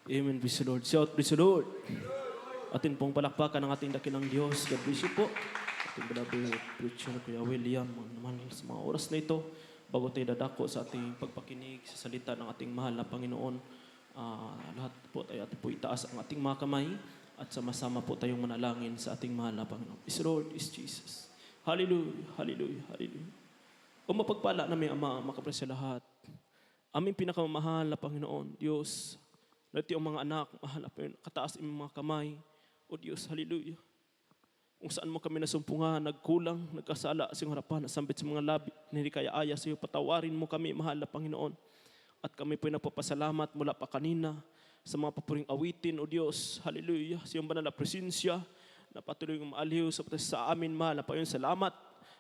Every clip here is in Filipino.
Amen. Praise the Lord. Shout, praise the Lord. Atin pong palakpakan ng ating dakilang Diyos. God bless you po. Ating beloved preacher, Kuya William, naman sa mga oras na ito, bago tayo dadako sa ating pagpakinig sa salita ng ating mahal na Panginoon, lahat po tayo atin po itaas ang ating mga kamay at sama-sama po tayong manalangin sa ating mahal na Panginoon. Is Lord, is Jesus. Hallelujah, hallelujah, hallelujah. O mapagpala namin, Ama, makapresya lahat. Aming pinakamamahal na Panginoon, Diyos, Lati ang mga anak, mahal na Panginoon, kataas ang mga kamay. O Diyos, hallelujah. Kung saan mo kami nasumpungan, nagkulang, nagkasala sa iyong harapan, nasambit sa mga labi, hindi kaya aya sa iyo, patawarin mo kami, mahal na Panginoon. At kami po nagpapasalamat mula pa kanina sa mga papuring awitin, O Diyos, hallelujah, sa iyong banal na presensya, na patuloy ng maaliw sa amin, mahal na Panginoon. Salamat,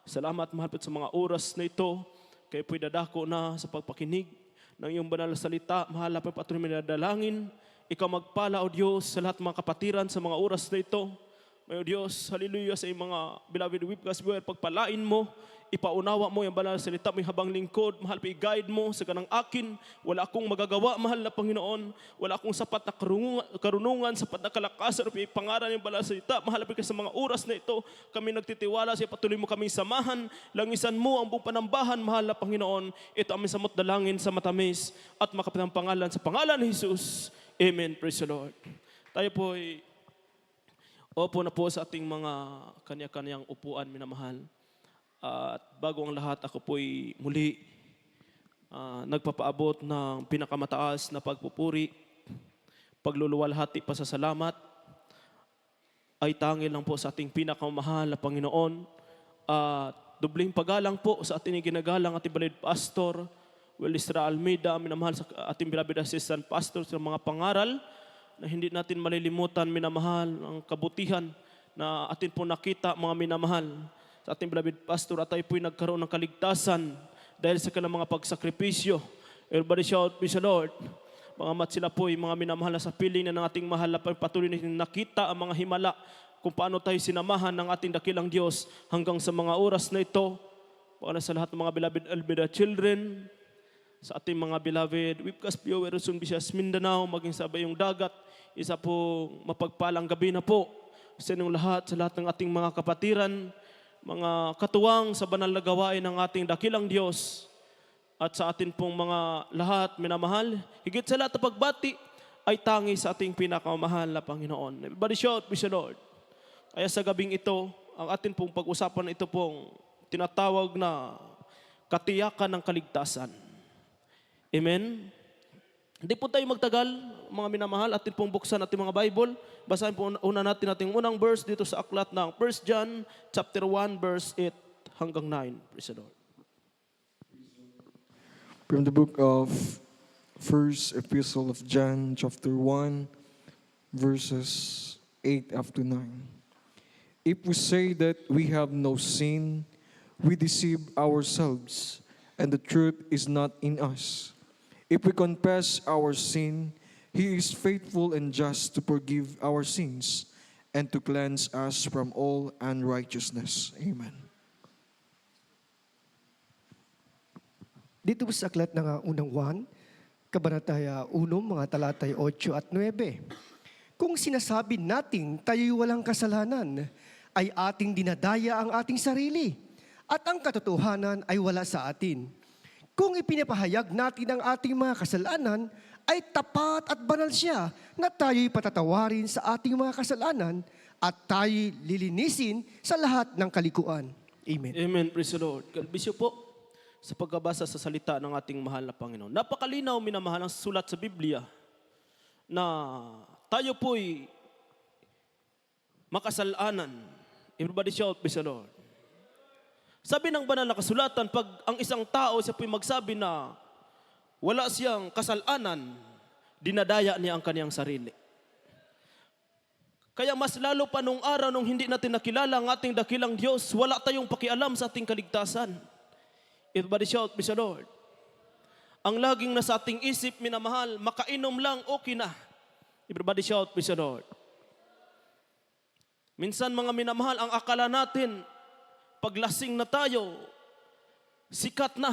salamat, mahal po sa mga oras na ito, kayo po'y dadako na sa pagpakinig ng iyong banal na salita, mahal na patuloy minadalangin. Ikaw magpala, O Diyos, sa lahat ng mga kapatiran sa mga oras na ito. May O Diyos, hallelujah, sa iyong mga beloved witness, pagpalain mo, ipaunawa mo yung banal na salita, may habang lingkod, mahal pa i-guide mo sa kanang akin. Wala akong magagawa, mahal na Panginoon. Wala akong sapat na karunungan, sapat na kalakasan, o pangaran yung banal na salita. Mahal pa sa mga oras na ito, kami nagtitiwala sa patuloy mo kaming samahan. Langisan mo ang buong panambahan, mahal na Panginoon. Ito aming samot dalangin sa matamis at makapitang pangalan sa pangalan ni Jesus. Amen. Praise the Lord. Tayo po ay opo na po sa ating mga kanya-kanyang upuan, minamahal. At bago ang lahat, ako po'y muli nagpapaabot ng pinakamataas na pagpupuri, pagluluwalhati, pasasalamat, ay tangil lang po sa ating pinakamahal na Panginoon. At dubling paggalang po sa ating ginagalang ating balid pastor, Willisra Almeida, minamahal sa ating beloved assistant pastor sa mga pangaral na hindi natin malilimutan, minamahal, ang kabutihan na atin po nakita, mga minamahal, sa ating beloved pastor, at tayo po'y nagkaroon ng kaligtasan dahil sa kanilang mga pagsakripisyo. Everybody shout, praise the Lord. Mga mat sila po'y mga minamahal na sa piling na ng ating mahal na patuloy na nakita ang mga himala kung paano tayo sinamahan ng ating dakilang Diyos hanggang sa mga oras na ito. Para sa lahat ng mga beloved Almeida children, sa ating mga beloved Wipkas Pio, Erosong Visayas, Mindanao, maging sa bayong dagat, isa po mapagpalang gabi na po sa inyong lahat, sa lahat ng ating mga kapatiran, mga katuwang sa banal na gawain ng ating dakilang Diyos, at sa atin pong mga lahat minamahal, higit sa lahat na pagbati ay tangi sa ating pinakamahal na Panginoon. Everybody shout, praise the Lord. Kaya sa gabing ito, ang atin pong pag-usapan ito pong tinatawag na katiyakan ng kaligtasan. Amen? Hindi po tayo magtagal, mga minamahal, atin pong buksan ating mga Bible. Basahin po una natin ating unang verse dito sa aklat ng 1 John chapter 1 verse 8 hanggang 9. Praise the Lord. From the book of First Epistle of John chapter 1 verses 8 up to 9. If we say that we have no sin, we deceive ourselves, and the truth is not in us. If we confess our sin, He is faithful and just to forgive our sins and to cleanse us from all unrighteousness. Amen. Dito sa aklat ng unang 1, Kabanataya 1, mga talatay 8 at 9. Kung sinasabi natin tayo'y walang kasalanan, ay ating dinadaya ang ating sarili, at ang katotohanan ay wala sa atin. Kung ipinapahayag natin ang ating mga kasalanan, ay tapat at banal siya na tayo'y patatawarin sa ating mga kasalanan at tayo'y lilinisin sa lahat ng kalikuan. Amen. Amen. Praise the Lord. God bless you po sa pagbabasa sa salita ng ating mahal na Panginoon. Napakalinaw, minamahal, ang sulat sa Biblia na tayo po'y makasalanan. Everybody shout, praise the Lord. Sabi ng banal na kasulatan, pag ang isang tao siya po'y magsabi na wala siyang kasalanan, dinadaya niya ang kaniyang sarili. Kaya mas lalo pa nung araw nung hindi natin nakilala ang ating dakilang Diyos, wala tayong pakialam sa ating kaligtasan. Everybody shout, praise the Lord. Ang laging nasa ating isip, minamahal, makainom lang, okay na. Everybody shout, praise the Lord. Minsan mga minamahal, ang akala natin, paglasing na tayo, sikat na.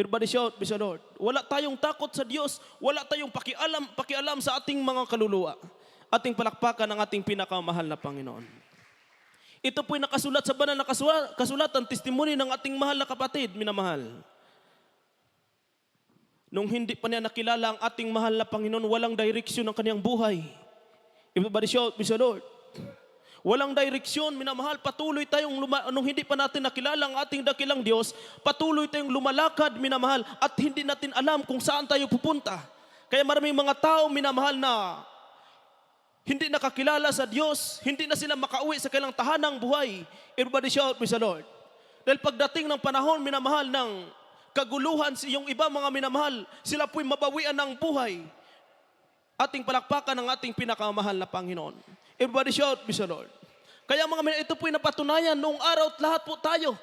Everybody shout, praise the Lord. Wala tayong takot sa Diyos. Wala tayong pakialam sa ating mga kaluluwa. Ating palakpakan ang ating pinakamahal na Panginoon. Ito po'y nakasulat sa banal na kasulatan, testimony ng ating mahal na kapatid, minamahal. Nung hindi pa niya nakilala ang ating mahal na Panginoon, walang direksyon ng kaniyang buhay. Everybody shout, praise the Lord. Walang direksyon, minamahal, patuloy tayong nung hindi pa natin nakilala ang ating dakilang Diyos, patuloy tayong lumalakad, minamahal, at hindi natin alam kung saan tayo pupunta. Kaya maraming mga tao, minamahal, na hindi nakakilala sa Diyos, hindi na sila makauwi sa kanilang tahanang buhay. Everybody shout, praise the Lord. Dahil pagdating ng panahon, minamahal, ng kaguluhan, yung iba mga minamahal, sila po'y mabawian ng buhay. Ating palakpakan ng ating pinakamahal na Panginoon. Everybody shout, praise the Lord. Kaya mga minamahal, ito po'y napatunayan noong araw at lahat po tayo.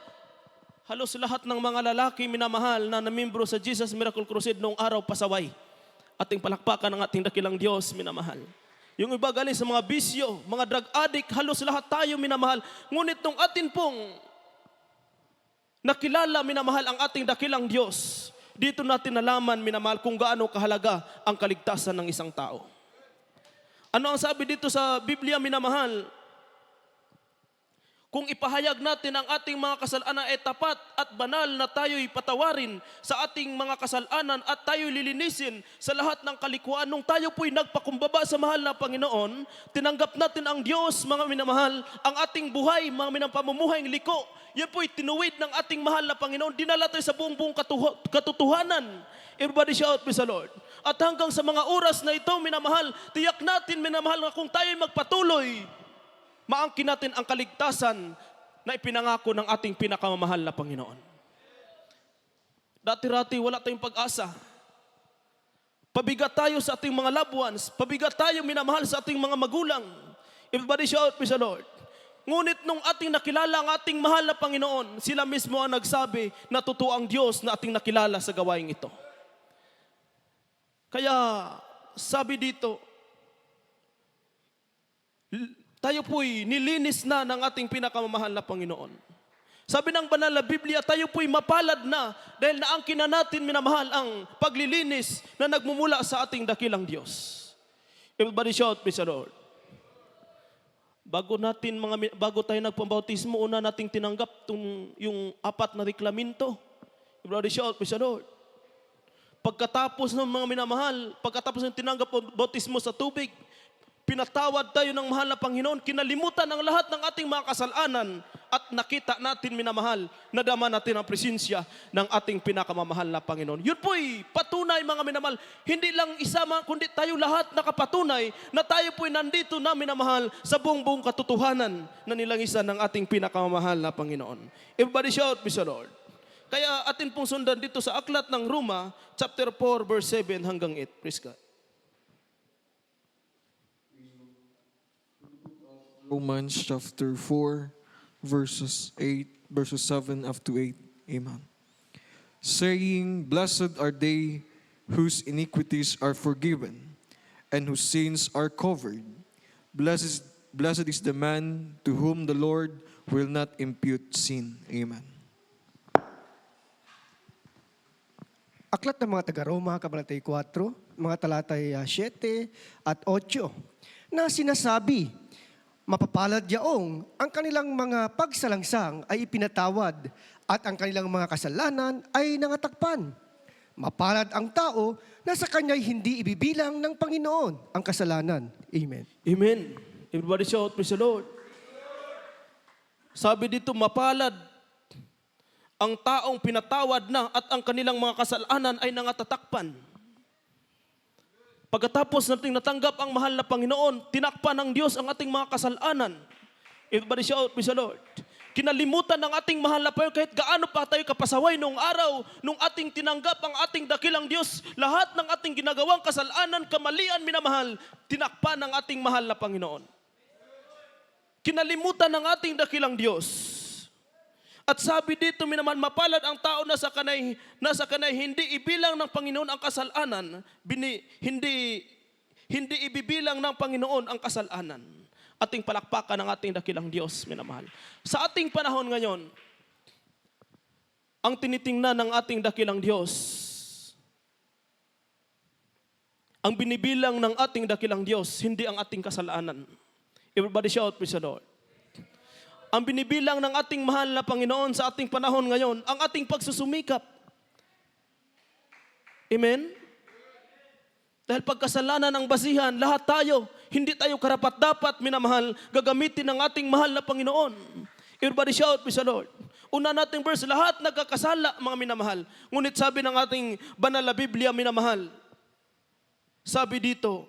Halos lahat ng mga lalaki minamahal na namembro sa Jesus Miracle Crusade noong araw pasaway. Ating palakpakan ng ating dakilang Diyos, minamahal. Yung iba galing sa mga bisyo, mga drug addict, halos lahat tayo minamahal. Ngunit nung atin pong nakilala, minamahal, ang ating dakilang Diyos, dito natin nalaman, minamahal, kung gaano kahalaga ang kaligtasan ng isang tao. Ano ang sabi dito sa Biblia, minamahal? Kung ipahayag natin ang ating mga kasalanan ay tapat at banal na tayo'y patawarin sa ating mga kasalanan at tayo'y lilinisin sa lahat ng kalikuan. Nung tayo po'y nagpakumbaba sa mahal na Panginoon, tinanggap natin ang Diyos, mga minamahal, ang ating buhay, mga minapamumuhayng liko. Yan po'y tinuwid ng ating mahal na Panginoon. Dinala tayo sa buong katotohanan. Everybody shout, praise the Lord. At hanggang sa mga oras na ito, minamahal, tiyak natin, minamahal, na kung tayo'y magpatuloy, maangkin natin ang kaligtasan na ipinangako ng ating pinakamamahal na Panginoon. Dati-rati, wala tayong pag-asa. Pabigat tayo sa ating mga loved ones. Pabigat tayo, minamahal, sa ating mga magulang. Everybody shout, praise the Lord. Ngunit nung ating nakilala ang ating mahal na Panginoon, sila mismo ang nagsabi na totoo ang Diyos na ating nakilala sa gawaing ito. Kaya sabi dito, tayo po'y nilinis na ng ating pinakamamahal na Panginoon. Sabi ng banal na Biblia, tayo po'y mapalad na dahil naangkin na natin, minamahal, ang paglilinis na nagmumula sa ating dakilang Diyos. Everybody shout, praise the Lord. Bago tayo nagpambautismo, una nating tinanggap yung 4 na reklaminto. Everybody shout, praise the Lord. Pagkatapos ng mga minamahal, pagkatapos ng tinanggap ang bautismo sa tubig, pinatawad tayo ng mahal na Panginoon, kinalimutan ang lahat ng ating mga kasalanan at nakita natin, minamahal, nadama natin ang presensya ng ating pinakamamahal na Panginoon. Yun po'y patunay, mga minamahal, hindi lang isa, kundi tayo lahat nakapatunay na tayo po'y nandito na, minamahal, sa buong katotohanan na nilangisan ng ating pinakamamahal na Panginoon. Everybody shout, praise the Lord. Kaya atin pong sundan dito sa aklat ng Roma, chapter 4, verse 7 hanggang 8. Praise God. Romans chapter 4, verses 7 up to 8. Amen. Saying, blessed are they whose iniquities are forgiven, and whose sins are covered. Blessed is the man to whom the Lord will not impute sin. Amen. Aklat ng mga taga-Roma, Kabanatay 4, mga talatay 7 at 8, na sinasabi, mapapalad yaong ang kanilang mga pagsalangsang ay ipinatawad at ang kanilang mga kasalanan ay nangatakpan. Mapalad ang tao na sa kanya'y hindi ibibilang ng Panginoon ang kasalanan. Amen. Amen. Everybody shout, praise the Lord. Sabi dito, mapalad ang taong pinatawad na at ang kanilang mga kasalanan ay nangatatakpan. Pagkatapos nating natanggap ang mahal na Panginoon, tinakpan ng Diyos ang ating mga kasalanan. Everybody shout, praise the Lord. Kinalimutan ng ating mahal na Panginoon kahit gaano pa tayo kapasaway noong araw, nung ating tinanggap ang ating dakilang Diyos, lahat ng ating ginagawang kasalanan, kamalian, minamahal, tinakpan ng ating mahal na Panginoon. Kinalimutan ng ating dakilang Diyos. At sabi dito, minamahal, mapalad ang tao na sa kanay hindi ibilang ng Panginoon ang kasalanan, hindi ibibilang ng Panginoon ang kasalanan. Ating palakpakan ng ating dakilang Diyos, minamahal. Sa ating panahon ngayon, ang tinitingnan ng ating dakilang Diyos. Ang binibilang ng ating dakilang Diyos, hindi ang ating kasalanan. Everybody shout, praise the Lord. Ang binibilang ng ating mahal na Panginoon sa ating panahon ngayon, ang ating pagsusumikap. Amen? Dahil pagkasalanan ang basihan, lahat tayo, hindi tayo karapat-dapat, minamahal, gagamitin ng ating mahal na Panginoon. Everybody shout, praise the Lord. Una nating verse, lahat nagkakasala, mga minamahal. Ngunit sabi ng ating banal na Biblia, minamahal, sabi dito,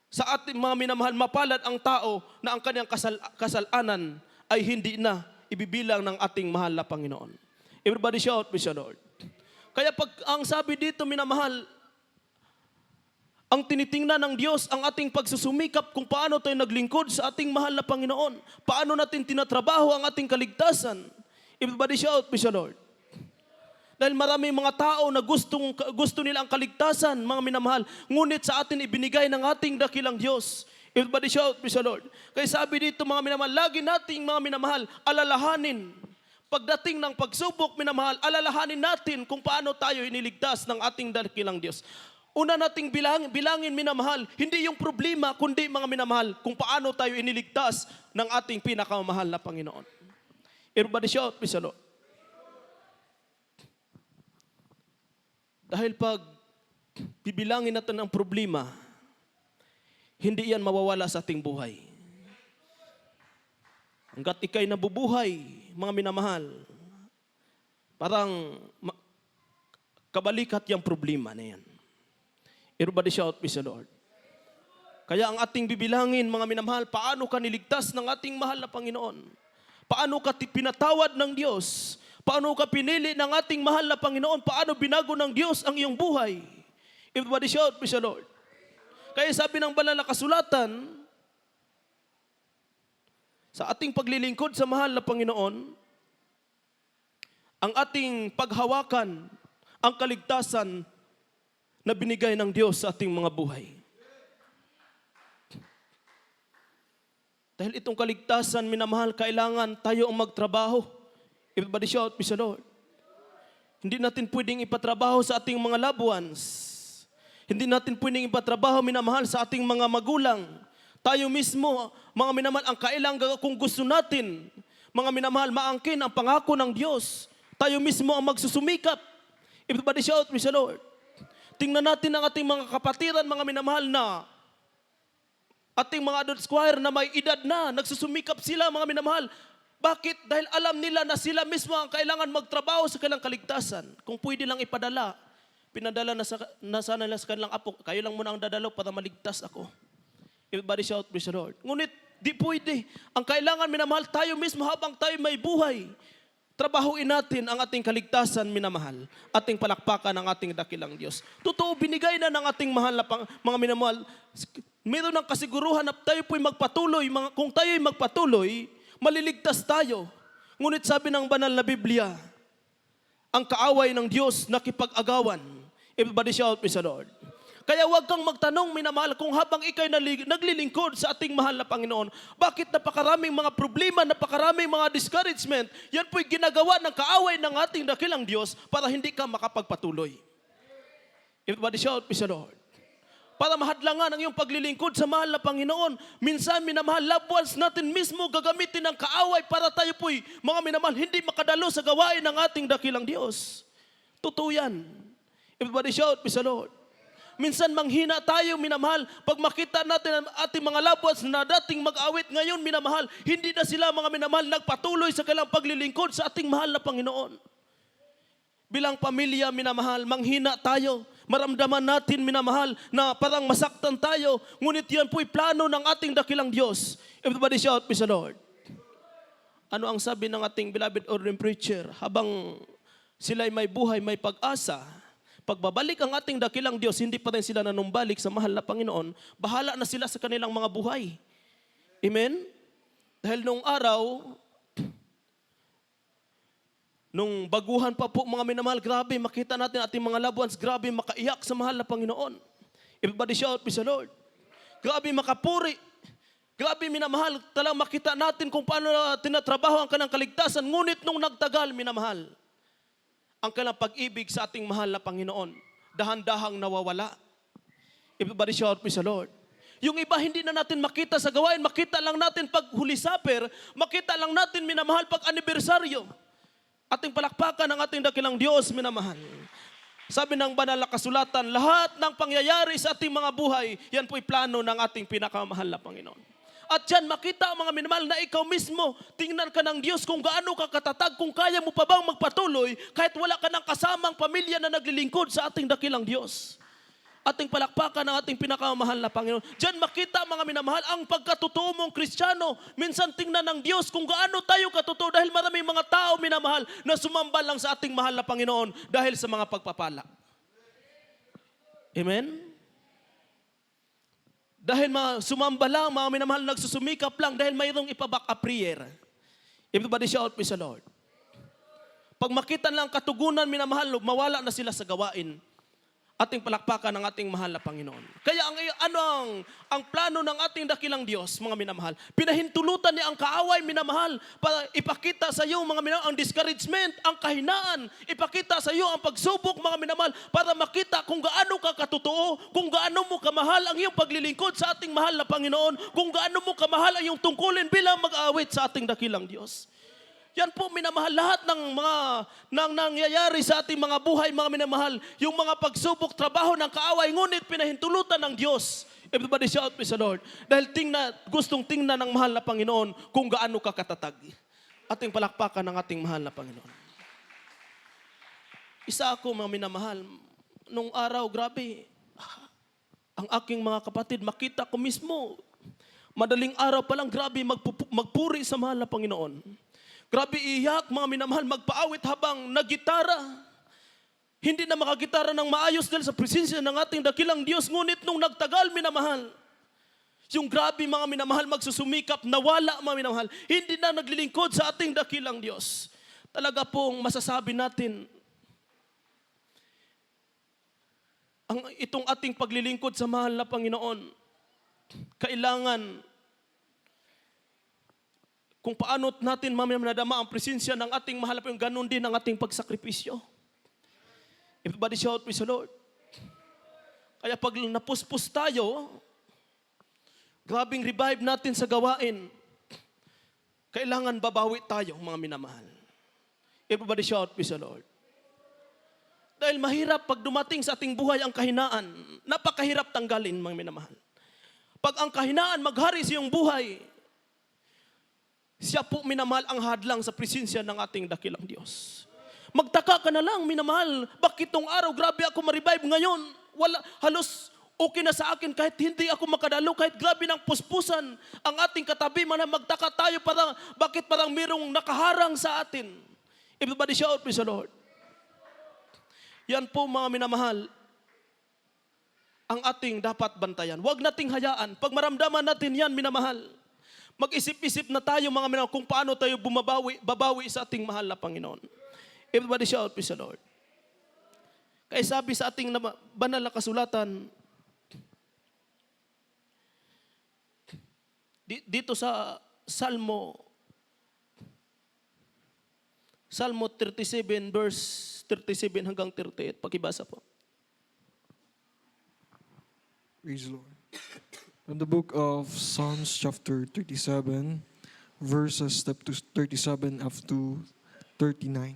sa ating mga minamahal, mapalad ang tao na ang kanyang kasalanan ay hindi na ibibilang ng ating mahal na Panginoon. Everybody shout, praise the Lord. Kaya pag ang sabi dito, minamahal, ang tinitingnan ng Diyos ang ating pagsusumikap kung paano tayo naglingkod sa ating mahal na Panginoon. Paano natin tinatrabaho ang ating kaligtasan. Everybody shout, praise the Lord. Dahil maraming mga tao na gusto nila ang kaligtasan, mga minamahal, ngunit sa atin ibinigay ng ating dakilang Diyos. Everybody shout, praise the Lord. Kaya sabi dito, mga minamahal, lagi nating mga minamahal, alalahanin. Pagdating ng pagsubok, minamahal, alalahanin natin kung paano tayo iniligtas ng ating dakilang Diyos. Una nating bilangin, minamahal, hindi yung problema, kundi mga minamahal, kung paano tayo iniligtas ng ating pinakamahal na Panginoon. Everybody shout, praise the Lord. Dahil pag bibilangin natin ang problema, hindi yan mawawala sa ating buhay. Hanggat ikay nabubuhay, mga minamahal, parang kabalikat yung problema na yan. Everybody shout, praise the Lord. Kaya ang ating bibilangin, mga minamahal, paano ka niligtas ng ating mahal na Panginoon? Paano ka pinatawad ng Diyos? Paano ka pinili ng ating mahal na Panginoon? Paano binago ng Diyos ang iyong buhay? Everybody shout, praise the Lord. Kaya sabi ng banal na kasulatan, sa ating paglilingkod sa mahal na Panginoon, ang ating paghawakan, ang kaligtasan na binigay ng Diyos sa ating mga buhay. Dahil itong kaligtasan, minamahal, kailangan tayo ang magtrabaho. Everybody shout, praise the Lord. Hindi natin pwedeng ipatrabaho sa ating mga loved ones. Hindi natin pwedeng ipatrabaho, minamahal, sa ating mga magulang. Tayo mismo, mga minamahal, ang kailangan kung gusto natin, mga minamahal, maangkin ang pangako ng Diyos. Tayo mismo ang magsusumikap. Everybody shout, praise the Lord. Tingnan natin ang ating mga kapatiran, mga minamahal, na ating mga adult choir na may edad na, nagsusumikap sila, mga minamahal. Bakit? Dahil alam nila na sila mismo ang kailangan magtrabaho sa kanilang kaligtasan. Kung pwede lang ipadala, pinadala na sana nila sa kanilang apo, kayo lang muna ang dadalaw para maligtas ako. Everybody shout, praise the Lord. Ngunit, di pwede. Ang kailangan, minamahal, tayo mismo habang tayo may buhay, trabahuin natin ang ating kaligtasan, minamahal. Ating palakpakan ng ating dakilang Diyos. Totoo, binigay na ng ating mahal na mga minamahal. Meron ng kasiguruhan na tayo po'y magpatuloy. Kung tayo'y magpatuloy, maliligtas tayo. Ngunit sabi ng banal na Biblia, ang kaaway ng Diyos nakipag-agawan. Everybody shout, praise the Lord. Kaya huwag kang magtanong, minamahal, kung habang ikay naglilingkod sa ating mahal na Panginoon, bakit napakaraming mga problema, napakaraming mga discouragement, yan po'y ginagawa ng kaaway ng ating dakilang Diyos para hindi ka makapagpatuloy. Everybody shout, praise the Lord. Para mahadlangan ang iyong paglilingkod sa mahal na Panginoon. Minsan, minamahal, loved ones natin mismo gagamitin ng kaaway para tayo po'y, mga minamahal, hindi makadalo sa gawain ng ating dakilang Diyos. Totoo yan. Everybody shout, praise the Lord. Minsan manghina tayo, minamahal, pag makita natin ang ating mga loved ones na dating mag-awit ngayon, minamahal, hindi na sila, mga minamahal, nagpatuloy sa kanilang paglilingkod sa ating mahal na Panginoon. Bilang pamilya, minamahal, manghina tayo. Maramdaman natin, minamahal, na parang masaktan tayo. Ngunit yan po'y plano ng ating dakilang Diyos. Everybody shout, praise the Lord. Ano ang sabi ng ating beloved ordained preacher? Habang sila'y may buhay, may pag-asa, pagbabalik ang ating dakilang Diyos, hindi pa rin sila nanumbalik sa mahal na Panginoon, bahala na sila sa kanilang mga buhay. Amen? Dahil nung araw, nung baguhan pa po, mga minamahal, grabe, makita natin ating mga loved ones, grabe makaiyak sa mahal na Panginoon. Everybody shout, praise the Lord. Grabe makapuri. Grabe, minamahal, talagang makita natin kung paano tinatrabaho ang kanang kaligtasan. Ngunit nung nagtagal, minamahal, ang kanilang pag-ibig sa ating mahal na Panginoon, dahan-dahang nawawala. Everybody shout, praise the Lord. Yung iba hindi na natin makita sa gawain, makita lang natin pag Huli Supper, makita lang natin minamahal pag anibersaryo. Ating palakpakan ang ating dakilang Diyos, minamahal. Sabi ng banal na kasulatan, lahat ng pangyayari sa ating mga buhay, yan po'y plano ng ating pinakamahal na Panginoon. At yan makita mga minamahal na ikaw mismo, tingnan ka ng Diyos kung gaano ka katatag, kung kaya mo pa bang magpatuloy kahit wala ka ng kasamang pamilya na naglilingkod sa ating dakilang Diyos. Ating palakpakan ng ating pinakamahal na Panginoon. Diyan makita mga minamahal ang pagkatotoo mong Kristiyano. Minsan tingnan ng Diyos kung gaano tayo katotoo dahil maraming mga tao minamahal na sumamba lang sa ating mahal na Panginoon dahil sa mga pagpapala. Amen? Dahil sumamba lang, mga minamahal nagsusumikap lang dahil mayroong ipaback a prayer. Everybody shout, praise the Lord. Pag makita lang katugunan minamahal, mawala na sila sa gawain. Ating palakpakan ng ating mahal na Panginoon. Kaya ang plano ng ating dakilang Diyos, mga minamahal, pinahintulutan niya ang kaaway, minamahal, para ipakita sa iyo, mga minamahal, ang discouragement, ang kahinaan, ipakita sa iyo ang pagsubok, mga minamahal, para makita kung gaano ka katotoo, kung gaano mo kamahal ang iyong paglilingkod sa ating mahal na Panginoon, kung gaano mo kamahal ang iyong tungkulin bilang mag-awit sa ating dakilang Diyos. Yan po minamahal lahat ng mga nangyayari sa ating mga buhay, mga minamahal. Yung mga pagsubok, trabaho ng kaaway, ngunit pinahintulutan ng Diyos. Everybody shout, praise the Lord. Dahil gustong tingnan ng mahal na Panginoon kung gaano ka katatag. Ating palakpakan ng ating mahal na Panginoon. Isa ako mga minamahal, nung araw, grabe, ang aking mga kapatid, makita ko mismo, madaling araw pa lang, grabe, magpuri sa mahal na Panginoon. Grabe iyak, mga minamahal, magpaawit habang nagitara. Hindi na makagitara ng maayos dahil sa presensya ng ating dakilang Diyos. Ngunit nung nagtagal, minamahal, yung grabe mga minamahal, magsusumikap, nawala mga minamahal. Hindi na naglilingkod sa ating dakilang Diyos. Talaga pong masasabi natin, itong ating paglilingkod sa mahal na Panginoon, kailangan kung paano natin nadama ang presensya ng ating mahal na Panginoon, ganun din ang ating pagsakripisyo. Everybody shout, praise the Lord. Kaya pag napuspos tayo, grabing revive natin sa gawain, kailangan babawi tayo, mga minamahal. Everybody shout, praise the Lord. Dahil mahirap pag dumating sa ating buhay ang kahinaan, napakahirap tanggalin, mga minamahal. Pag ang kahinaan maghari sa iyong buhay, siya po minamahal ang hadlang sa presensya ng ating dakilang Diyos. Magtaka ka na lang, minamahal, bakit itong araw, grabe ako ma-revive ngayon. Halos okay na sa akin kahit hindi ako makadalo, kahit grabe ng puspusan ang ating katabi, magtaka tayo bakit parang mayroong nakaharang sa atin. Everybody shout, praise the Lord. Yan po mga minamahal, ang ating dapat bantayan. Huwag nating hayaan. Pag maramdaman natin yan, minamahal, mag-isip-isip na tayo mga minamahal kung paano tayo babawi sa ating mahal na Panginoon. Everybody shout, praise the Lord. Kaya sabi sa ating banal na kasulatan, dito sa Salmo 37 verse 37 hanggang 38. Pakibasa po. Praise the Lord. From the book of Psalms chapter 37, verses 37 up to 39.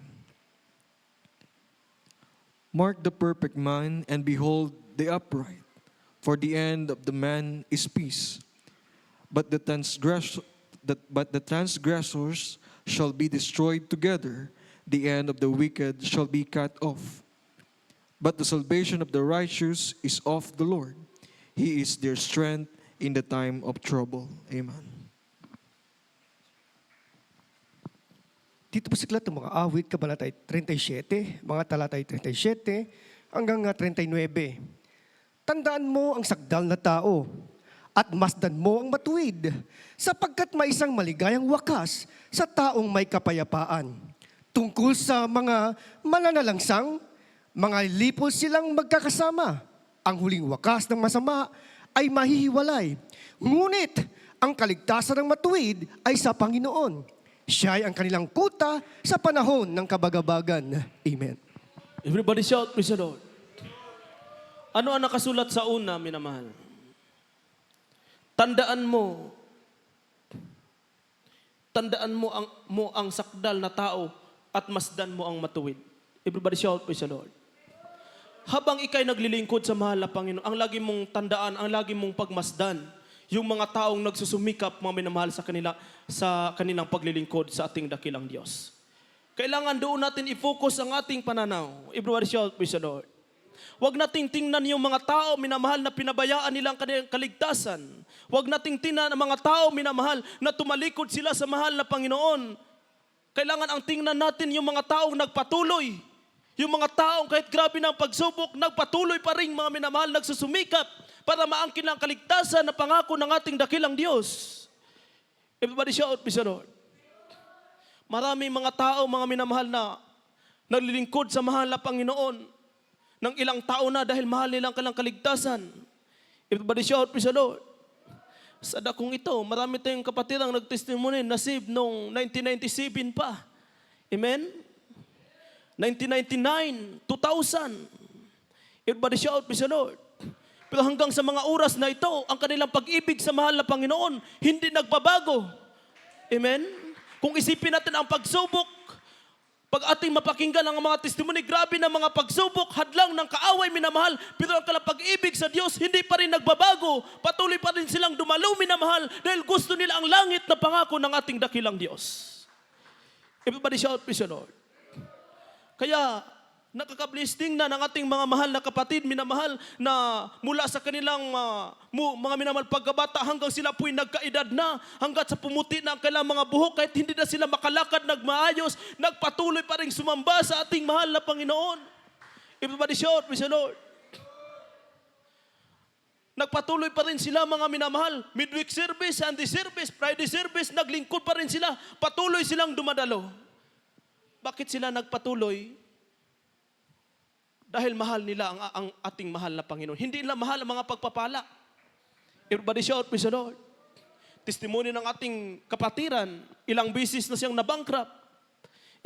Mark the perfect man, and behold the upright, for the end of the man is peace. But the transgressors shall be destroyed together, the end of the wicked shall be cut off. But the salvation of the righteous is of the Lord. He is their strength in the time of trouble. Amen. Dito po sa aklat ng mga awit, kabanatay 37, mga talatay 37 hanggang 39. Tandaan mo ang sakdal na tao at masdan mo ang matuwid, sapagkat may isang maligayang wakas sa taong may kapayapaan. Tungkol sa mga mananalangsang, mga lipol silang magkakasama. Ang huling wakas ng masama ay mahihiwalay. Ngunit ang kaligtasan ng matuwid ay sa Panginoon. Siya ay ang kanilang kuta sa panahon ng kabagabagan. Amen. Everybody shout, praise the Lord. Ano ang nakasulat sa una, minamahal? Tandaan mo ang sakdal na tao at masdan mo ang matuwid. Everybody shout, praise the Lord. Habang ikay naglilingkod sa mahal na Panginoon, ang lagi mong tandaan, ang lagi mong pagmasdan, yung mga taong nagsusumikap, mga minamahal sa kanilang paglilingkod sa ating dakilang Diyos. Kailangan doon natin i-focus ang ating pananaw. Everybody shout, praise the Lord. Huwag nating tingnan yung mga tao, minamahal, na pinabayaan nilang kanilang kaligtasan. Huwag nating tingnan ang mga tao, minamahal, na tumalikod sila sa mahal na Panginoon. Kailangan ang tingnan natin yung mga taong nagpatuloy. Yung mga taong kahit grabe ng pagsubok, nagpatuloy pa rin, mga minamahal, nagsusumikap para maangkin ang kaligtasan na pangako ng ating dakilang Diyos. Everybody shout, praise the Lord. Maraming mga tao, mga minamahal, na naglilingkod sa mahal na Panginoon ng ilang taon na dahil mahal nilang kanilang kaligtasan. Everybody shout, praise the Lord. Sa dakong ito, marami tayong kapatid ang nag-testimony, nasib noong 1997 pa. Amen? 1999, 2000. Everybody shout, praise the Lord. Pero hanggang sa mga oras na ito, ang kanilang pag-ibig sa mahal na Panginoon, hindi nagbabago. Amen? Kung isipin natin ang pagsubok, pag ating mapakinggan ang mga testimony, grabe na mga pagsubok, hadlang ng kaaway, minamahal, pero ang kanilang pag-ibig sa Diyos, hindi pa rin nagbabago. Patuloy pa rin silang dumalo, minamahal, dahil gusto nila ang langit na pangako ng ating dakilang Diyos. Everybody shout, praise the Lord. Kaya, nakaka-blessing na ng ating mga mahal na kapatid, minamahal, na mula sa kanilang mga minamahal pagkabata hanggang sila po'y nagkaedad na, hanggat sa pumuti na ang kanilang mga buhok, kahit hindi na sila makalakad, nagmaayos, nagpatuloy pa rin sumamba sa ating mahal na Panginoon. Everybody shout, praise the Lord. Nagpatuloy pa rin sila, mga minamahal. Midweek service, Sunday service, Friday service, naglingkod pa rin sila. Patuloy silang dumadalo. Bakit sila nagpatuloy? Dahil mahal nila ang ating mahal na Panginoon. Hindi nila mahal ang mga pagpapala. Everybody shout, praise the Lord. Testimony ng ating kapatiran, ilang beses na siyang nabankrupt.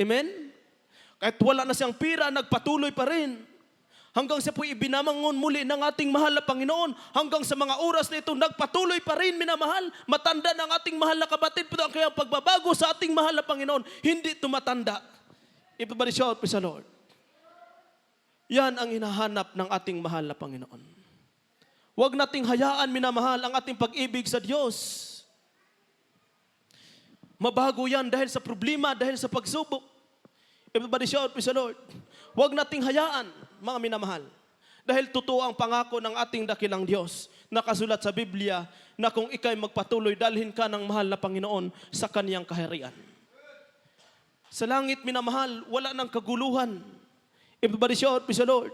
Amen? Kahit wala na siyang pira, nagpatuloy pa rin. Hanggang siya po'y ibinamangon muli ng ating mahal na Panginoon. Hanggang sa mga oras na ito, nagpatuloy pa rin, minamahal. Matanda ng ating mahal na kapatid, pero ang kanyang pagbabago sa ating mahal na Panginoon, hindi tumatanda. Everybody shout, praise the Lord. Yan ang hinahanap ng ating mahal na Panginoon. Huwag nating hayaan, minamahal, ang ating pag-ibig sa Diyos. Mabago yan dahil sa problema, dahil sa pagsubok. Everybody shout, praise the Lord. Huwag nating hayaan, mga minamahal. Dahil totoo ang pangako ng ating dakilang Diyos. Nakasulat sa Biblia na kung ikay magpatuloy, dalhin ka ng mahal na Panginoon sa kaniyang kaharian. Sa langit, minamahal, wala nang kaguluhan. Everybody shout, praise the Lord.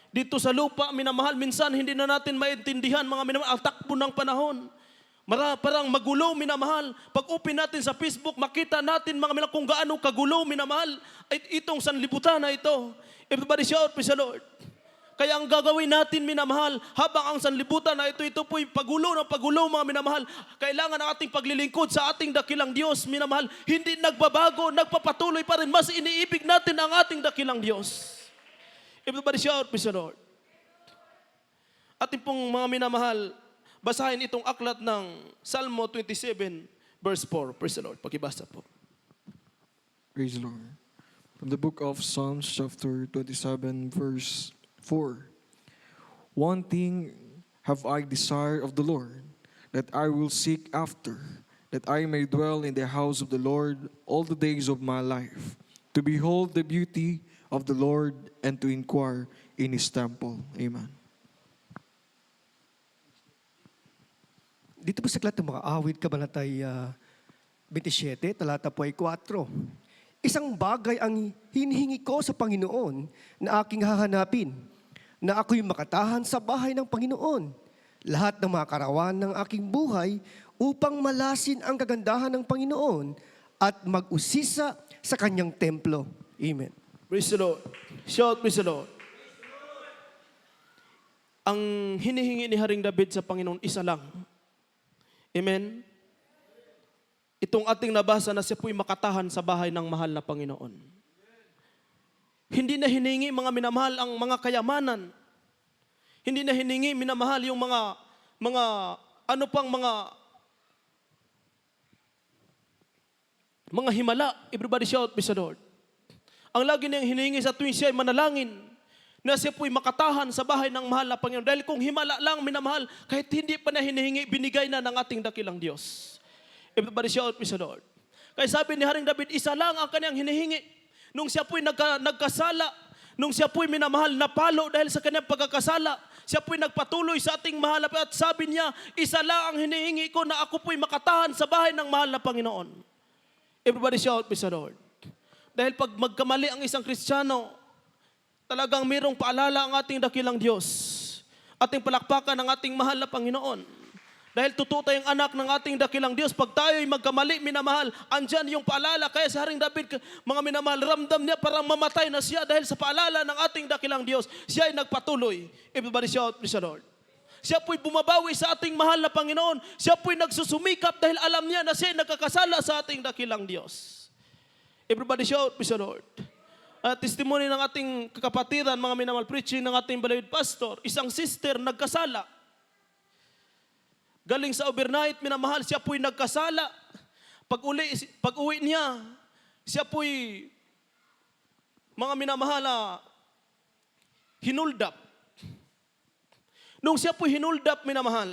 Dito sa lupa, minamahal, minsan hindi na natin maintindihan, mga minamahal, ang takbo ng panahon. Parang magulo, minamahal. Pag open natin sa Facebook, makita natin, mga minamahal, kung gaano kagulo, minamahal, ay itong sanlibutan na ito. Everybody shout, praise the Lord. Kaya ang gagawin natin, minamahal, habang ang sanlibutan na ito po'y pagulo ng pagulo, mga minamahal, kailangan ang ating paglilingkod sa ating dakilang Diyos, minamahal, hindi nagbabago, nagpapatuloy pa rin, mas iniibig natin ang ating dakilang Diyos. Everybody shout, praise the Lord. Ating pong mga minamahal, basahin itong aklat ng Salmo 27, verse 4. Praise the Lord. Pakibasa po. Praise the Lord. From the book of Psalms, chapter 27, verse 4. One thing have I desired of the Lord, that I will seek after, that I may dwell in the house of the Lord all the days of my life, to behold the beauty of the Lord and to inquire in His temple. Amen. Dito po sa aklat ng mga awit, kabanatay 27, talata po ay 4. Isang bagay ang hinihingi ko sa Panginoon na aking hahanapin, na ako'y makatahan sa bahay ng Panginoon, lahat ng mga karawan ng aking buhay, upang malasin ang kagandahan ng Panginoon at mag-usisa sa kanyang templo. Amen. Praise the Lord. Shout, praise the Lord. Ang hinihingi ni Haring David sa Panginoon, isa lang. Amen? Itong ating nabasa na siya po'y makatahan sa bahay ng mahal na Panginoon. Hindi na hiningi mga minamahal ang mga kayamanan. Hindi na hiningi minamahal yung mga ano pang mga himala. Everybody shout, praise the Lord. Ang lagi niyang hiningi sa tuwing siya ay manalangin, na siya po'y makatahan sa bahay ng mahal na Panginoon. Dahil kung himala lang minamahal, kahit hindi pa na hinihingi, binigay na ng ating dakilang Diyos. Everybody shout, praise the Lord. Kaya sabi ni Haring David, isa lang ang kanyang hinihingi. Nung siya po'y nagkasala, nung siya po'y minamahal, napalo dahil sa kanyang pagkakasala, siya po'y nagpatuloy sa ating mahal na Panginoon. At sabi niya, isa lang ang hinihingi ko na ako po'y makatahan sa bahay ng mahal na Panginoon. Everybody shout, praise the Lord. Dahil pag magkamali ang isang Kristiyano, talagang mayroong paalala ang ating dakilang Diyos. Ating palakpakan ang ating mahal na Panginoon. Dahil totoo tayong anak ng ating dakilang Diyos. Pag tayo'y magkamali, minamahal, andyan yung paalala. Kaya sa Haring David, mga minamahal, ramdam niya parang mamatay na siya dahil sa paalala ng ating dakilang Diyos. Siya ay nagpatuloy. Everybody shout, praise the Lord. Siya po'y bumabawi sa ating mahal na Panginoon. Siya po'y nagsusumikap dahil alam niya na siya ay nagkakasala sa ating dakilang Diyos. Everybody shout, praise the Lord. Testimony ng ating kakapatiran, mga minamahal, preaching ng ating beloved pastor, isang sister nagkasala. Galing sa overnight, minamahal, siya po'y nagkasala. Pag uwi niya, siya po'y, mga minamahal, hinuldap. Nung siya po'y hinuldap, minamahal,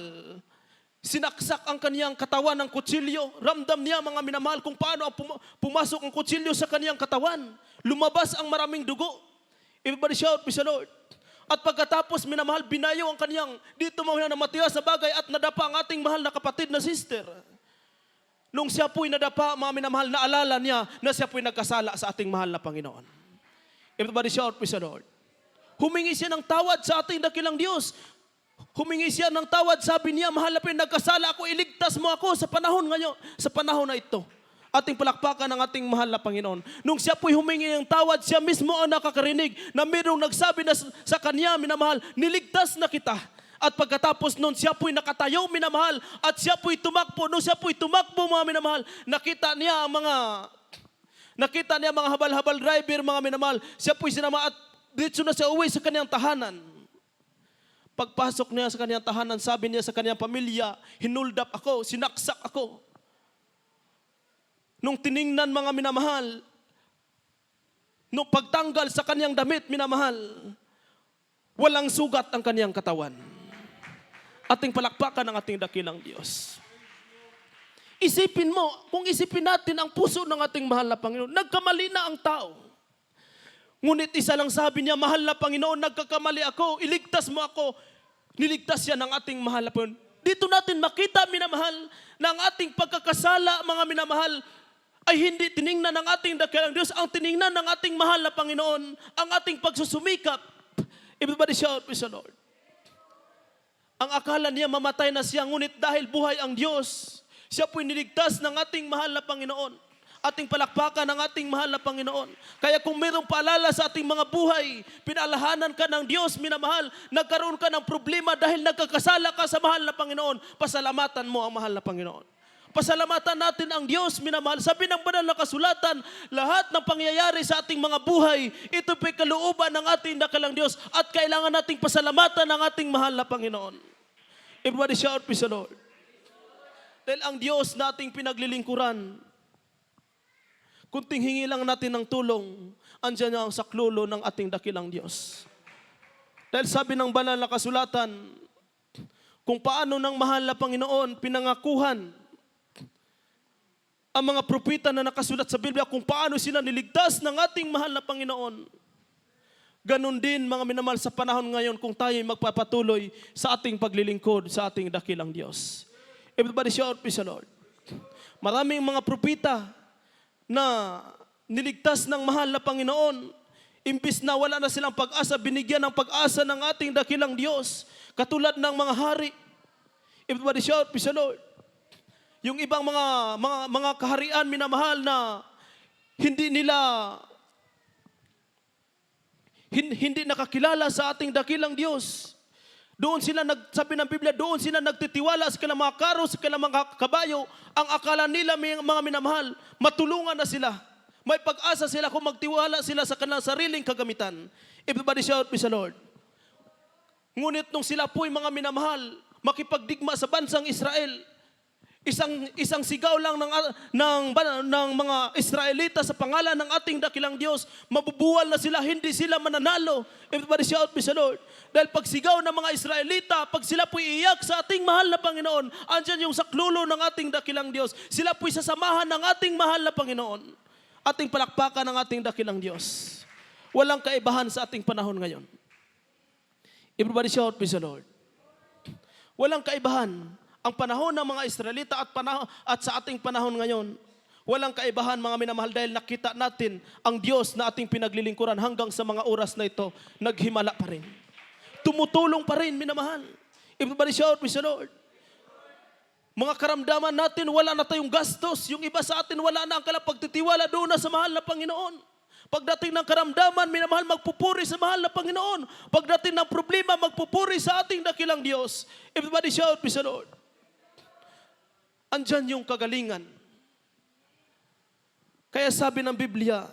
sinaksak ang kaniyang katawan ng kutsilyo. Ramdam niya, mga minamahal, kung paano pumasok ang kutsilyo sa kaniyang katawan. Lumabas ang maraming dugo. Everybody shout, praise the Lord. At pagkatapos, minamahal, binayo ang kaniyang dito mga namatiwas sa bagay at nadapa ang ating mahal na kapatid na sister. Nung siya po'y nadapa, mga minamahal, naalala niya na siya po'y nagkasala sa ating mahal na Panginoon. Everybody shout, praise the Lord. Humingi siya ng tawad sa ating dakilang Diyos. Humingi siya ng tawad, sabi niya, mahal na nagkasala ako, iligtas mo ako sa panahon ngayon, sa panahon na ito. Ating palakpakan ng ating mahal na Panginoon. Nung siya po'y humingi ng tawad, siya mismo ang nakakarinig na mayroong nagsabi na sa kanya, minamahal, niligtas na kita. At pagkatapos nun, siya po'y nakatayo, minamahal, at siya po'y tumakbo. Nung siya po'y tumakbo, mga minamahal, nakita niya mga habal-habal driver, mga minamahal. Siya po'y sinama at dito na siya uwi sa kanyang tahanan. Pagpasok niya sa kanyang tahanan, sabi niya sa kanyang pamilya, hinuldap ako, sinaksak ako. Nung tiningnan, mga minamahal, nung pagtanggal sa kanyang damit, minamahal, walang sugat ang kanyang katawan. Ating palakpakan ang ating dakilang Diyos. Isipin mo, kung isipin natin ang puso ng ating mahal na Panginoon, nagkamali na ang tao. Ngunit isa lang sabi niya, mahal na Panginoon, nagkakamali ako, iligtas mo ako. Niligtas siya ng ating mahal na Panginoon. Dito natin makita, minamahal, na ang ating pagkakasala, mga minamahal, ay hindi tiningnan ng ating dakilang Diyos, ang tiningnan ng ating mahal na Panginoon, ang ating pagsusumikap. Everybody shout, praise the Lord. Ang akala niya mamatay na siya, ngunit dahil buhay ang Diyos, siya po'y niligtas ng ating mahal na Panginoon. Ating palakpakan ng ating mahal na Panginoon. Kaya kung mayroong paalala sa ating mga buhay, pinalahanan ka ng Diyos, minamahal, nagkaroon ka ng problema dahil nagkakasala ka sa mahal na Panginoon, pasalamatan mo ang mahal na Panginoon. Pasalamatan natin ang Diyos, minamahal. Sabi ng banal na kasulatan, lahat ng pangyayari sa ating mga buhay, ito po'y kalooban ng ating dakilang Diyos at kailangan nating pasalamatan ang ating mahal na Panginoon. Everybody shout, praise the Lord. Dahil ang Diyos nating pinaglilingkuran, kunting hingi lang natin ng tulong, andyan ang saklolo ng ating dakilang Diyos. Dahil sabi ng banal na kasulatan, kung paano ng mahal na Panginoon pinangakuhan ang mga propeta na nakasulat sa Biblia, kung paano sila niligtas ng ating mahal na Panginoon. Ganon din, mga minamahal, sa panahon ngayon kung tayo magpapatuloy sa ating paglilingkod sa ating dakilang Diyos. Everybody shout, praise the Lord. Maraming mga propeta na niligtas ng mahal na Panginoon, imbis na wala na silang pag-asa, binigyan ng pag-asa ng ating dakilang Diyos, katulad ng mga hari. Everybody shout, praise the Lord. Yung ibang mga kaharian, minamahal, na hindi nakakilala sa ating dakilang Diyos. Doon sila, sabi ng Biblia, doon sila nagtitiwala sa kanilang mga karo, sa kanilang mga kabayo. Ang akala nila, mga minamahal, matulungan na sila. May pag-asa sila kung magtiwala sila sa kanilang sariling kagamitan. Everybody shout, praise the Lord. Ngunit nung sila po'y mga minamahal, makipagdigma sa bansang Israel, isang sigaw lang ng mga Israelita sa pangalan ng ating dakilang Diyos, mabubuwal na sila, hindi sila mananalo. Everybody shout, praise the Lord. Dahil pag sigaw ng mga Israelita, pag sila po'y iyak sa ating mahal na Panginoon, andyan yung saklulo ng ating dakilang Diyos. Sila po'y sasamahan ng ating mahal na Panginoon. Ating palakpakan ng ating dakilang Diyos. Walang kaibahan sa ating panahon ngayon. Everybody shout, praise the Lord. Walang kaibahan. Ang panahon ng mga Israelita at sa ating panahon ngayon, walang kaibahan mga minamahal dahil nakita natin ang Diyos na ating pinaglilingkuran hanggang sa mga oras na ito, naghimala pa rin. Tumutulong pa rin, minamahal. Everybody shout, praise the Lord. Mga karamdaman natin, wala na tayong gastos. Yung iba sa atin, wala na ang kalapagtitiwala doon na sa mahal na Panginoon. Pagdating ng karamdaman, minamahal, magpupuri sa mahal na Panginoon. Pagdating ng problema, magpupuri sa ating dakilang Diyos. Everybody shout, praise the Lord. Andyan yung kagalingan. Kaya sabi ng Biblia,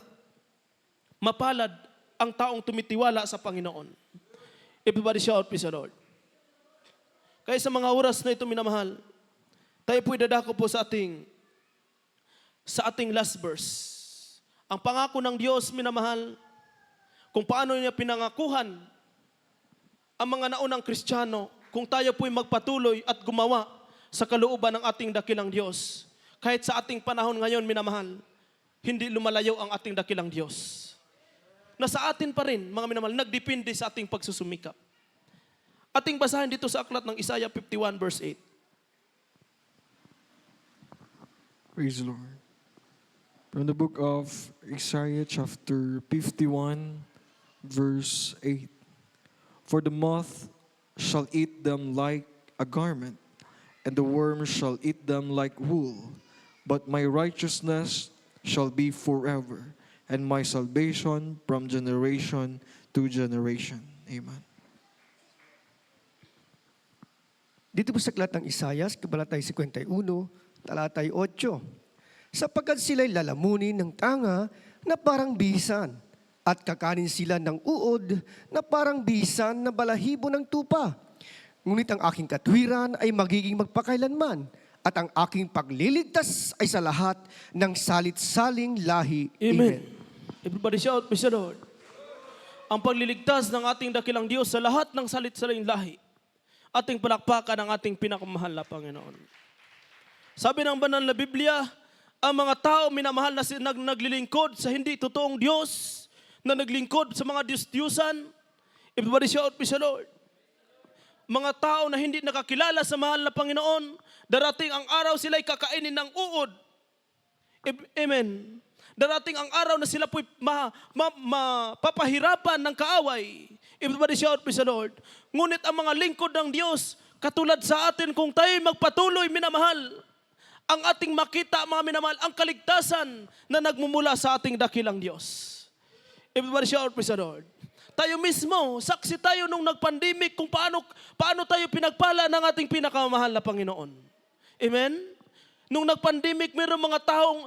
mapalad ang taong tumitiwala sa Panginoon. Everybody shout, praise the Lord. Kaya sa mga oras na ito, minamahal, tayo po'y dadako po sa ating last verse. Ang pangako ng Diyos, minamahal, kung paano niya pinangakuhan ang mga naunang Kristiyano, kung tayo po'y magpatuloy at gumawa sa kalooban ng ating dakilang Diyos. Kahit sa ating panahon ngayon, minamahal, hindi lumalayo ang ating dakilang Diyos. Nasa atin pa rin, mga minamahal, nagdepende sa ating pagsusumikap. Ating basahin dito sa aklat ng Isaiah 51 verse 8. Praise the Lord. From the book of Isaiah chapter 51 verse 8. For the moth shall eat them like a garment, and the worm shall eat them like wool. But my righteousness shall be forever, and my salvation from generation to generation. Amen. Dito po sa aklat ng Isaias, kabanatay 51, talatay 8. Sapagkat sila'y lalamunin ng tanga na parang bisan, at kakanin sila ng uod na parang bisan na balahibo ng tupa. Ngunit ang aking katwiran ay magiging magpakailanman, at ang aking pagliligtas ay sa lahat ng salit-saling lahi. Amen. Everybody shout, praise the Lord. Ang pagliligtas ng ating dakilang Diyos sa lahat ng salit-saling lahi, ating palakpakan ng ating pinakamahal na Panginoon. Sabi ng banal na Biblia, ang mga tao minamahal na naglilingkod sa hindi totoong Diyos, na naglingkod sa mga Diyos-Diyusan. Everybody shout, praise the Lord. Mga tao na hindi nakakilala sa mahal na Panginoon, darating ang araw sila'y kakainin ng uod. Amen. Darating ang araw na sila po'y mapapahirapan ng kaaway. Everybody shout, praise the Lord. Ngunit ang mga lingkod ng Diyos, katulad sa atin kung tayo magpatuloy, minamahal, ang ating makita, mga minamahal, ang kaligtasan na nagmumula sa ating dakilang Diyos. Everybody shout, praise the Lord. Tayo mismo, saksi tayo nung nag-pandemic kung paano tayo pinagpala ng ating pinakamahal na Panginoon. Amen? Nung nag-pandemic, mayroong mga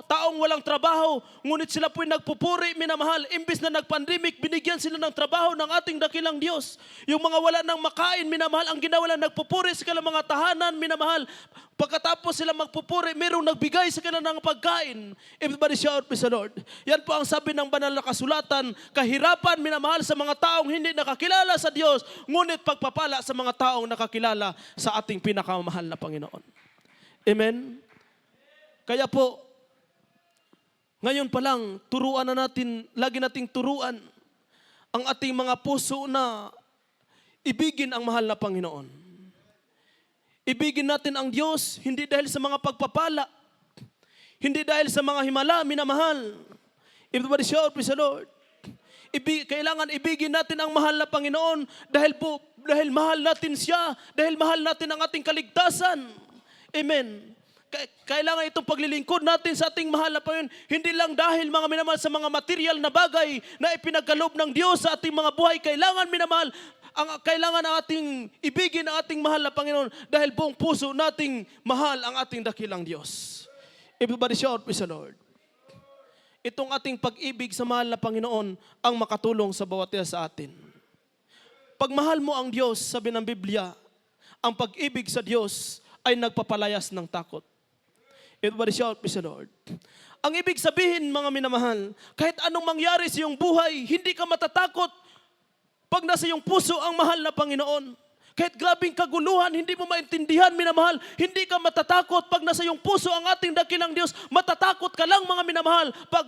taong walang trabaho, ngunit sila po'y nagpupuri, minamahal. Imbis na nag-pandemic, binigyan sila ng trabaho ng ating dakilang Diyos. Yung mga wala nang makain, minamahal, ang ginawa lang, nagpupuri sa kanilang mga tahanan, minamahal. Pagkatapos sila magpupuri, mayroong nagbigay sa kanilang pagkain. Everybody shout, praise the Lord. Yan po ang sabi ng banal na kasulatan, kahirapan, minamahal, sa mga taong hindi nakakilala sa Diyos, ngunit pagpapala sa mga taong nakakilala sa ating pinakamahal na Panginoon. Amen? Kaya po, ngayon pa lang, turuan na natin, lagi nating turuan ang ating mga puso na ibigin ang mahal na Panginoon. Ibigin natin ang Diyos, hindi dahil sa mga pagpapala, hindi dahil sa mga himala, minamahal. Everybody shout, praise the Lord. Kailangan ibigin natin ang mahal na Panginoon dahil mahal natin siya, dahil mahal natin ang ating kaligtasan. Amen. Kailangan itong paglilingkod natin sa ating mahal na Panginoon, hindi lang dahil mga minamahal sa mga material na bagay na ipinagkaloob ng Diyos sa ating mga buhay. Kailangan minamahal, kailangan ang ating ibigin ang ating mahal na Panginoon dahil buong puso nating mahal ang ating dakilang Diyos. Everybody shout, praise the Lord. itong ating pag-ibig sa mahal na Panginoon ang makatulong sa bawat isa sa atin. Pag mahal mo ang Diyos, sabi ng Biblia, ang pag-ibig sa Diyos ay nagpapalayas ng takot. Everybody shout, praise the Lord. Ang ibig sabihin, mga minamahal, kahit anong mangyari sa iyong buhay, hindi ka matatakot pag nasa iyong puso ang mahal na Panginoon. Kahit grabing kaguluhan, hindi mo maintindihan, minamahal, hindi ka matatakot pag nasa iyong puso ang ating dakilang Diyos. Matatakot ka lang, mga minamahal, pag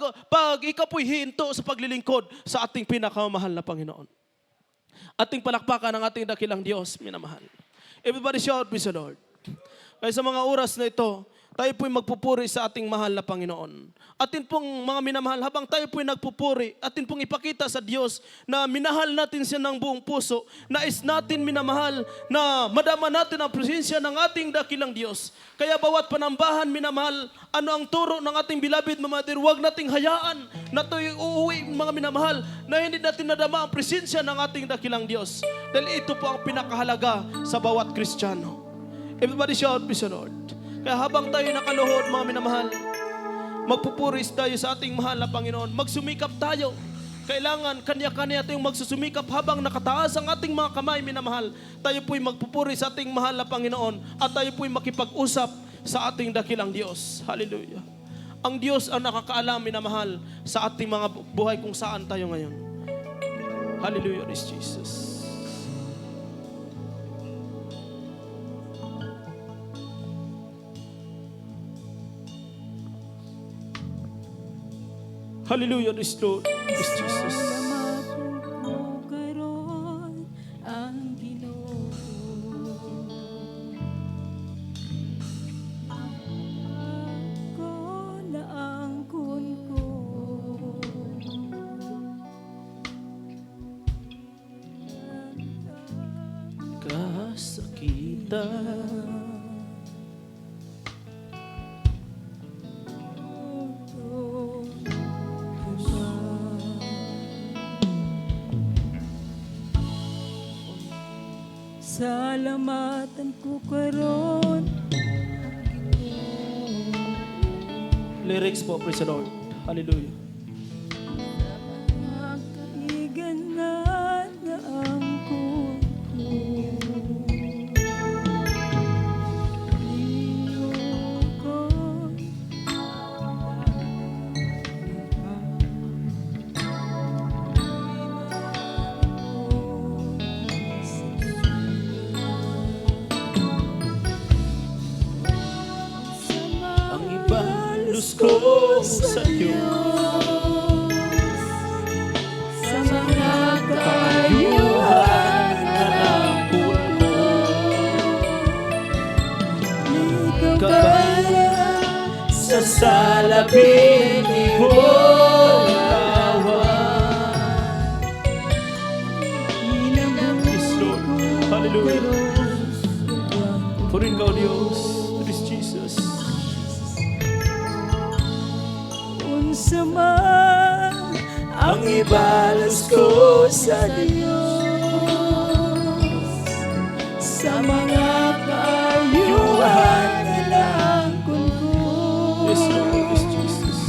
ikaw po'y hihinto sa paglilingkod sa ating pinakamahal na Panginoon. Ating palakpakan ang ating dakilang Diyos, minamahal. Everybody shout, praise the Lord. Kaya sa mga oras na ito, tayo po'y magpupuri sa ating mahal na Panginoon. Atin pong mga minamahal, habang tayo po'y nagpupuri, atin pong ipakita sa Diyos na minahal natin siya ng buong puso, nais natin minamahal na madama natin ang presensya ng ating dakilang Diyos. Kaya bawat panambahan, minamahal, ano ang turo ng ating beloved Mama Dear, huwag nating hayaan na tayo uuwi, mga minamahal, na hindi natin nadama ang presensya ng ating dakilang Diyos. Dahil ito po ang pinakahalaga sa bawat Kristiyano. Everybody shout, praise the Lord. Kaya habang tayo nakaluhod, mga minamahal, magpupuris tayo sa ating mahal na Panginoon. Magsumikap tayo. Kailangan kanya-kanya tayong magsusumikap habang nakataas ang ating mga kamay, minamahal. Tayo po'y magpupuris sa ating mahal na Panginoon at tayo po'y makipag-usap sa ating dakilang Diyos. Hallelujah. Ang Diyos ang nakakaalam, minamahal, sa ating mga buhay kung saan tayo ngayon. Hallelujah, is Jesus. Hallelujah, this Lord, this Jesus. Salamat mo karon ang Ginoo. Ako na ang kun ko. Kasakitan. Salamatan ko karon. Lyrics po, praise the Lord. Hallelujah. Kaiganan na ang kuko. Iyoko. Ang ibalus ko sa iyo, Sa mga kaayuhan na nangkul ko. Kabayan Sa salapin mo Yes, Lord. Hallelujah. Purin ka, O Diyos. This Jesus. Unsa man ang ibalas ko sa Diyos, sa mga kaayuhan na langkon ko. Yes, Lord. This Jesus.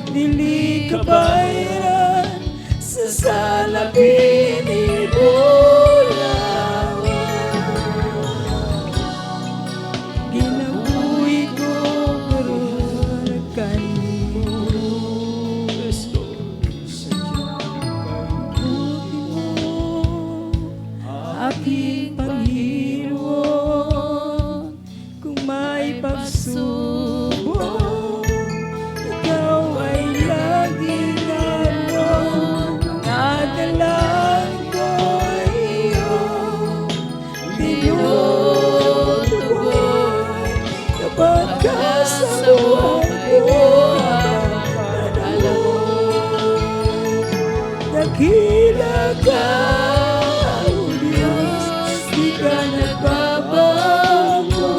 Dili kabayaran sa salapin ni Bulawan. Ginabuhi ko karon kanimo. Yes, Lord. Aking Panginoon, kung may pagsubok, ikaw ay laging naroon. Mga dalangin ko ay iyong tinutugon. Kapag kasabuhan ko ang panahon, dakila ka, O Diyos, di ka nagbabago.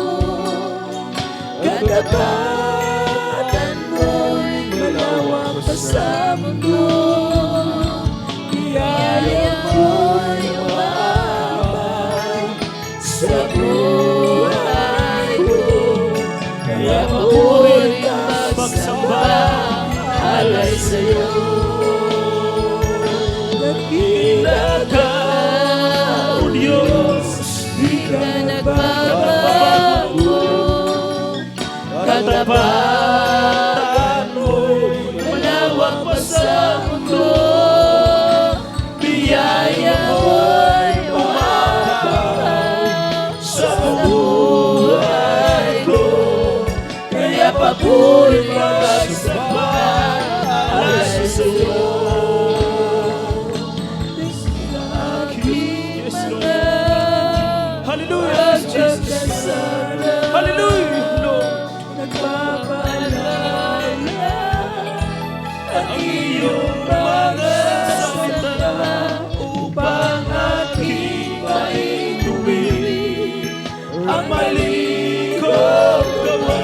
Katapatan mo'y malawak pa sa mundo. Biyaya mo'y umabay sa buhay ko. Kaya mabuhay ka pagsamba, alay sa'yo. katapatan mo'y malawak pa sa mundo. Biyaya mo'y umapaw sa buhay ko. Kaya papuri magsabay sa'yo. Yes, Lord. Hallelujah, Jesus. Hallelujah, Lord. Nagpapaalala ang iyong mga salita upang aking maituwid ang mali kong gawa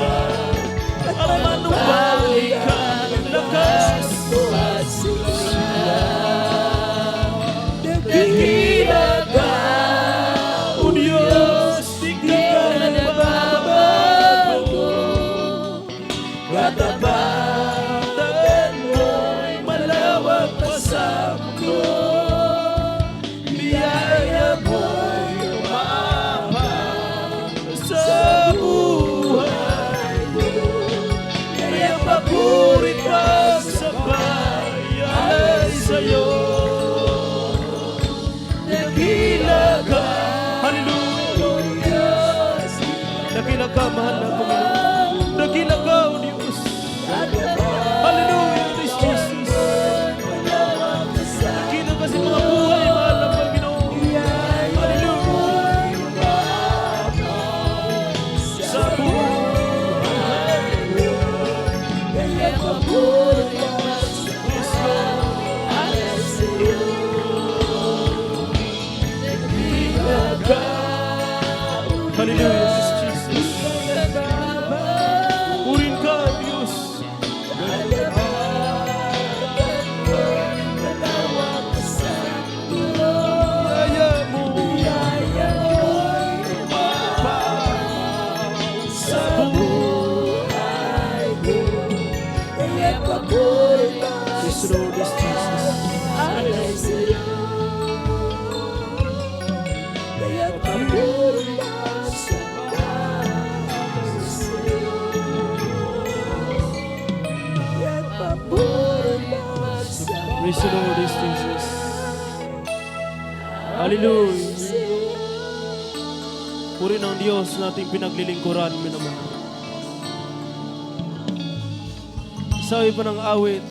at manubalik ang lakas ko at sigla. Dakila ka, O Diyos, di ka nagbabago. Katapatan mo'y malawak pa sa mundo. Biyaya mo'y umapaw sa buhay ko. Kaya papurit magsabay ay sa'yo. Dakila ka, Hallelujah. Diyos. Dakila ka, mahal na Panginoon. Dakila ka, O Diyos. Hallelujah, Christ Jesus. Dakila ka sa mga buhay, mahal na Panginoon. Hallelujah. Sa buhay. Kaya papurit magsabay ay sa'yo. Dakila ka, Hallelujah, Christ Jesus. Purin ka, O Diyos. Biyaya mo. sa buhay ko. Kaya papurit Yes, Lord, yes, Jesus. magsabay sa'yo. Kaya papurit magsabay sa'yo. Kaya papurit magsabay Praise the Lord, yes, Jesus. Hallelujah. Puri ng Diyos nating pinaglilingkuran mo naman. Sabi pa ng awit,